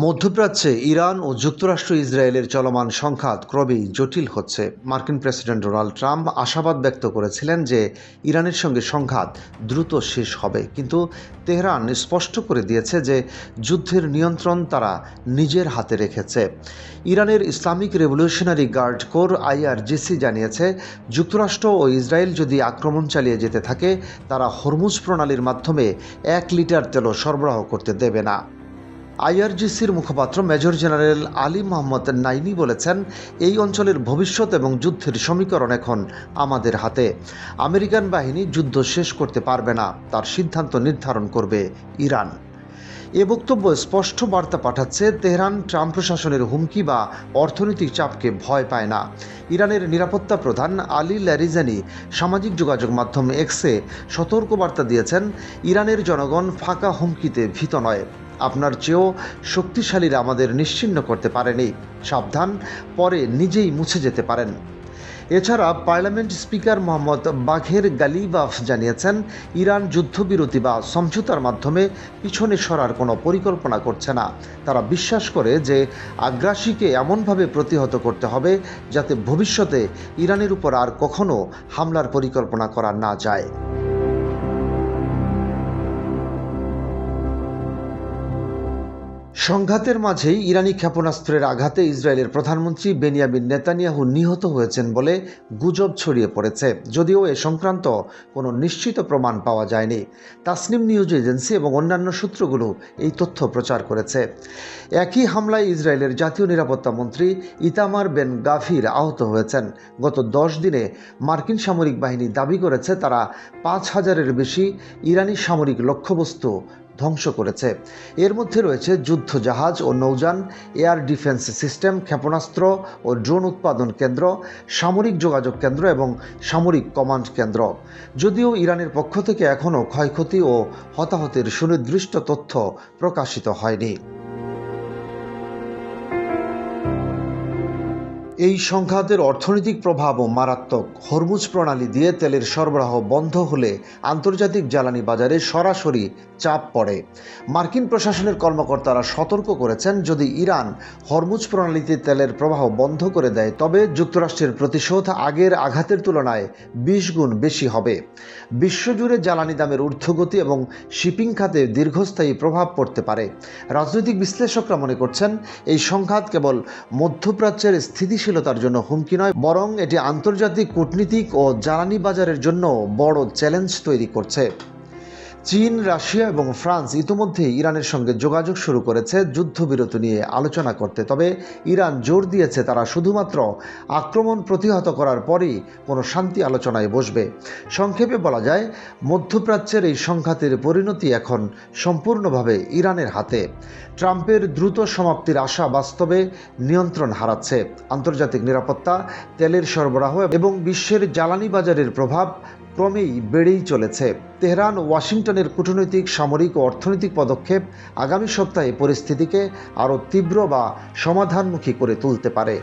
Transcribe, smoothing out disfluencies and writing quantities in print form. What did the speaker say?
মধ্যপ্রাচ্যে ইরান ও যুক্তরাষ্ট্র ইসরায়েলের চলমান সংঘাত ক্রমেই জটিল হচ্ছে। মার্কিন প্রেসিডেন্ট ডোনাল্ড ট্রাম্প আশাবাদ ব্যক্ত করেছিলেন যে ইরানের সঙ্গে সংঘাত দ্রুত শেষ হবে, কিন্তু তেহরান স্পষ্ট করে দিয়েছে যে যুদ্ধের নিয়ন্ত্রণ তারা নিজের হাতে রেখেছে। ইরানের Islamic Revolutionary Guard Corps IRGC জানিয়েছে, যুক্তরাষ্ট্র ও ইসরায়েল যদি আক্রমণ চালিয়ে যেতে থাকে, তারা হরমুজ প্রণালীর মাধ্যমে 1 লিটার তেলও সরবরাহ করতে দেবে না। IRGCর মুখপাত্র মেজর জেনারেল আলী মোহাম্মদ নাইনি বলেছেন, এই অঞ্চলের ভবিষ্যৎ এবং যুদ্ধের সমীকরণ এখন আমাদের হাতে। আমেরিকান বাহিনী যুদ্ধ শেষ করতে পারবে না, তার সিদ্ধান্ত নির্ধারণ করবে ইরান। এ বক্তব্য স্পষ্ট বার্তা পাঠাচ্ছে, তেহরান ট্রাম্প প্রশাসনের হুমকি বা অর্থনৈতিক চাপকে ভয় পায় না। ইরানের নিরাপত্তা প্রধান আলী লারিজানি সামাজিক যোগাযোগ মাধ্যম এক্সে সতর্কবার্তা দিয়েছেন, ইরানের জনগণ ফাঁকা হুমকিতে ভীত নয়। আপনার চেয়েও শক্তিশালীরা আমাদের নিশ্চিহ্ন করতে পারেনি। সাবধান, পরে নিজেই মুছে যেতে পারেন। এছাড়া পার্লামেন্ট স্পিকার মোহাম্মদ বাঘের গালিবাফ জানিয়েছেন, ইরান যুদ্ধবিরতি বা সমঝোতার মাধ্যমে পিছনে সরার কোনো পরিকল্পনা করছে না। তারা বিশ্বাস করে যে আগ্রাসীকে এমনভাবে প্রতিহত করতে হবে যাতে ভবিষ্যতে ইরানের উপর আর কখনো হামলার পরিকল্পনা করা না যায়। সংঘাতের মাঝেই ইরানি ক্ষেপণাস্ত্রের আঘাতে ইসরায়েলের প্রধানমন্ত্রী বেনিয়ামিন নেতানিয়াহু নিহত হয়েছেন বলে গুজব ছড়িয়ে পড়েছে, যদিও এ সংক্রান্ত কোনো নিশ্চিত প্রমাণ পাওয়া যায়নি। তাসনিম নিউজ এজেন্সি এবং অন্যান্য সূত্রগুলো এই তথ্য প্রচার করেছে। একই হামলায় ইসরায়েলের জাতীয় নিরাপত্তা মন্ত্রী ইতামার বেন গাভির আহত হয়েছেন। গত 10 দিনে মার্কিন সামরিক বাহিনী দাবি করেছে, তারা 5000-এর বেশি ইরানি সামরিক লক্ষ্যবস্তু ধ্বংস করেছে। এর মধ্যে রয়েছে যুদ্ধ জাহাজ ও নৌযান, এয়ার ডিফেন্স সিস্টেম, ক্ষেপণাস্ত্র ও ড্রোন উৎপাদন কেন্দ্র, সামরিক যোগাযোগ কেন্দ্র এবং সামরিক কমান্ড কেন্দ্র। যদিও ইরানের পক্ষ থেকে এখনও ক্ষয়ক্ষতি ও হতাহতের সুনির্দিষ্ট তথ্য প্রকাশিত হয়নি। এই সংঘাতের অর্থনৈতিক প্রভাবও মারাত্মক। হরমুজ প্রণালী দিয়ে তেলের সরবরাহ বন্ধ হলে আন্তর্জাতিক জ্বালানি বাজারে সরাসরি চাপ পড়ে। মার্কিন প্রশাসনের কর্মকর্তারা সতর্ক করেছেন, যদি ইরান হরমুজ প্রণালীতে তেলের প্রবাহ বন্ধ করে দেয়, তবে যুক্তরাষ্ট্রের প্রতিশোধ আগের আঘাতের তুলনায় 20 গুণ বেশি হবে। বিশ্বজুড়ে জ্বালানি দামের ঊর্ধ্বগতি এবং শিপিং খাতে দীর্ঘস্থায়ী প্রভাব পড়তে পারে। রাজনৈতিক বিশ্লেষকরা মনে করছেন, এই সংঘাত কেবল মধ্যপ্রাচ্যের স্থিতিশীলতার জন্য হুমকি নয়, বরং এটি আন্তর্জাতিক কূটনীতিক ও জ্বালানি বাজারের জন্য বড় চ্যালেঞ্জ তৈরি করছে। চীন, রাশিয়া এবং ফ্রান্স ইতিমধ্যেই ইরানের সঙ্গে যোগাযোগ শুরু করেছে যুদ্ধবিরতি নিয়ে আলোচনা করতে। তবে ইরান জোর দিয়েছে, তারা শুধুমাত্র আক্রমণ প্রতিহত করার পরই কোনো শান্তি আলোচনায় বসবে। সংক্ষেপে বলা যায়, মধ্যপ্রাচ্যের এই সংঘাতের পরিণতি এখন সম্পূর্ণভাবে ইরানের হাতে। ট্রাম্পের দ্রুত সমাপ্তির আশা বাস্তবে নিয়ন্ত্রণ হারাচ্ছে। আন্তর্জাতিক নিরাপত্তা, তেলের সরবরাহ এবং বিশ্বের জ্বালানি বাজারের প্রভাব ক্রমেই বেড়েই চলেছে। তেহরান, ওয়াশিংটনের কূটনৈতিক, সামরিক ও অর্থনৈতিক পদক্ষেপ আগামী সপ্তাহে পরিস্থিতিকে আরও তীব্র বা সমাধানমুখী করে তুলতে পারে।